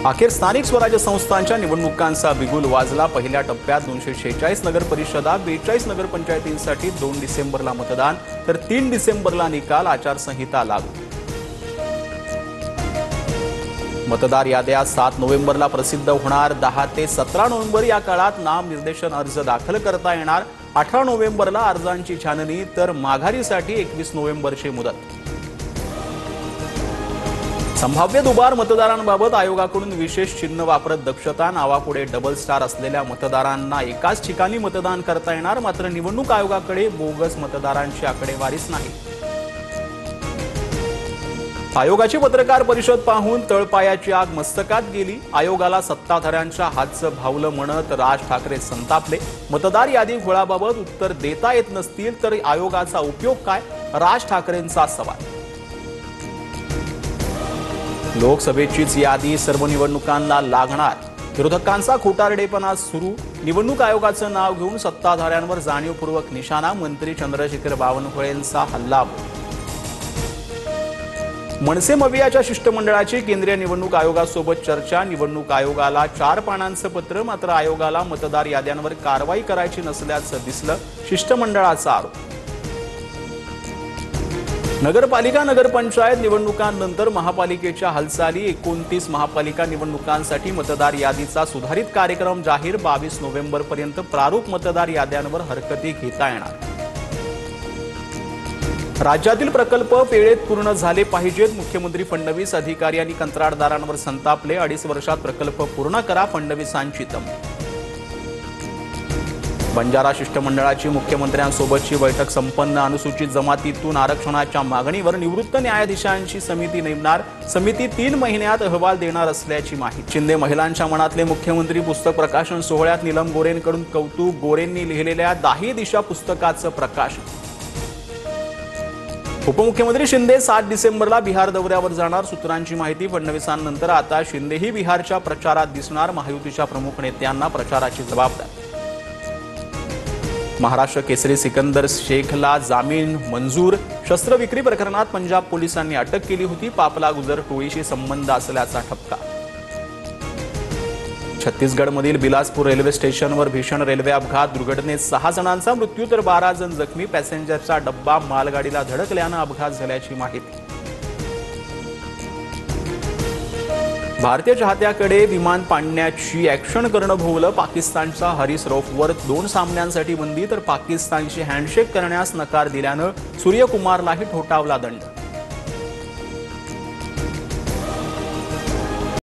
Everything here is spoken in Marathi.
अखेर स्थानिक स्वराज्य संस्थांच्या निवडणुकांचा बिगुल वाजला। पहिल्या टप्प्यात 246 नगर परिषदा, 42 नगरपंचायतींसाठी 2 डिसेंबरला मतदान, तर 3 डिसेंबरला निकाल। आचारसंहिता लागू। मतदार याद्या 7 नोव्हेंबरला प्रसिद्ध होणार। 10 ते 17 नोव्हेंबर या काळात नामनिर्देशन अर्ज दाखल करता येणार। 18 नोव्हेंबरला अर्जांची छाननी, तर माघारीसाठी 21 नोव्हेंबरची मुदत। संभाव्य दुबार मतदारांबाबत आयोगाकडून विशेष चिन्ह वापरत दक्षता। नावापुढे डबल स्टार असलेल्या मतदारांना एकाच ठिकाणी मतदान करता येणार। मात्र निवडणूक आयोगाकडे बोगस मतदारांची आकडेवारीच नाही। आयोगाची पत्रकार परिषद पाहून तळपायाची आग मस्तकात गेली। आयोगाला सत्ताधाऱ्यांच्या हातचं भावलं म्हणत राज ठाकरे संतापले। मतदार यादी घोळाबाबत उत्तर देता येत नसतील तर आयोगाचा उपयोग काय? राज ठाकरेंचा सवाल। लोकसभेचीच यादी सर्व निवडणुकांना लागणार। विरोधकांचा खोटारडेपणा सुरू। निवडणूक आयोगाचं नाव घेऊन सत्ताधाऱ्यांवर जाणीवपूर्वक निशाणा। मंत्री चंद्रशेखर बावनकुळेंचा हल्लाबोल। मनसे मवियाच्या शिष्टमंडळाची केंद्रीय निवडणूक आयोगासोबत चर्चा। निवडणूक आयोगाला 4 पानांचं पत्र, मात्र आयोगाला मतदार याद्यांवर कारवाई करायची नसल्याचं दिसलं। शिष्टमंडळाचा आरोप। नगरपालिका नगरपंचायत निवडणुकांनंतर महापालिकेच्या हालचाली। 29 महापालिका निवडणुकांसाठी मतदार यादीचा सुधारित कार्यक्रम जाहीर। 22 नोव्हेंबरपर्यंत प्रारूप मतदार याद्यांवर हरकती घेता येणार। राज्यातील प्रकल्प वेळेत पूर्ण झाले पाहिजेत। मुख्यमंत्री फडणवीस अधिकारी आणि कंत्राटदारांवर संतापले। 2.5 वर्षात प्रकल्प पूर्ण करा, फडणवीसांची तंबी। बंजारा शिष्टमंडळाची मुख्यमंत्र्यांसोबतची बैठक संपन्न। अनुसूचित जमातीतून आरक्षणाच्या मागणीवर निवृत्त न्यायाधीशांची समिती नेमणार। समिती 3 महिन्यात अहवाल देणार असल्याची माहिती। शिंदे महिलांच्या मनातले मुख्यमंत्री पुस्तक प्रकाशन सोहळ्यात नीलम गोरेंकडून कौतुक। गोरेंनी लिहिलेल्या 10 दिशा पुस्तकाचं प्रकाशन। उपमुख्यमंत्री शिंदे 7 डिसेंबरला बिहार दौऱ्यावर जाणार। सूत्रांची माहिती। फडणवीसांनंतर आता शिंदेही बिहारच्या प्रचारात दिसणार। महायुतीच्या प्रमुख नेत्यांना प्रचाराची जबाबदारी। महाराष्ट्र केसरी सिकंदर शेखला जामीन मंजूर। शस्त्र विक्री प्रकरणात पंजाब पोलिसांनी अटक केली होती। पापला गुजर टोळीशी संबंध असल्याचा ठपका। छत्तीसगडमधील बिलासपूर रेल्वे स्टेशनवर भीषण रेल्वे अपघात। दुर्घटनेत 6 जणांचा मृत्यू तर 12 जण जखमी। पॅसेंजरचा डब्बा मालगाडीला धडकल्यानं अपघात झाल्याची माहिती। भारतीय चाहत्याकडे विमान पाडण्याची ॲक्शन करणं भोवलं। पाकिस्तानच्या हरीस रौफवर 2 सामन्यांसाठी बंदी, तर पाकिस्तानशी हँडशेक करण्यास नकार दिल्यानं सूर्यकुमारलाही ठोठावला दंड।